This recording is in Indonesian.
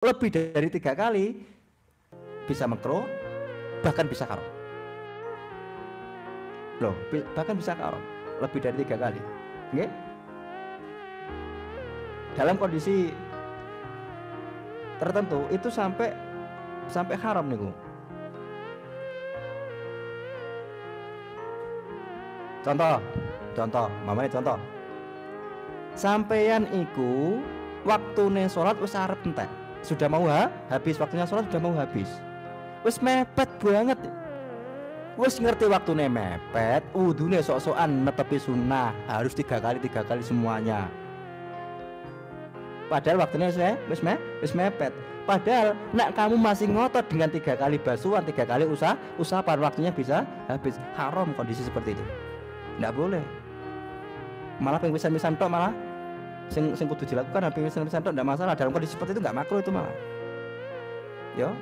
lebih dari 3 kali bisa makruh, bahkan bisa haram. Loh, bahkan bisa haram lebih dari 3 kali. Oke? Dalam kondisi tertentu itu sampai haram nih. Contoh, mamane contoh. Sampeyan iku waktune sholat wis arep entek. Sudah mau habis waktunya sholat, sudah mau habis. Wis mepet banget. Wis ngerti waktune mepet, wudune sok-sokan netepi sunnah, harus 3 kali semuanya. Padahal waktunya wis mepet. Padahal nak kamu masih ngotot dengan 3 kali basuhan, 3 kali usapan, waktunya bisa habis. Haram kondisi seperti itu. Nggak boleh. Malah pengpisan-pisan tok malah sing kudu dilakukan, pengpisan-pisan tok nggak masalah. Dalam kondisi seperti itu nggak makruh itu malah. Yo.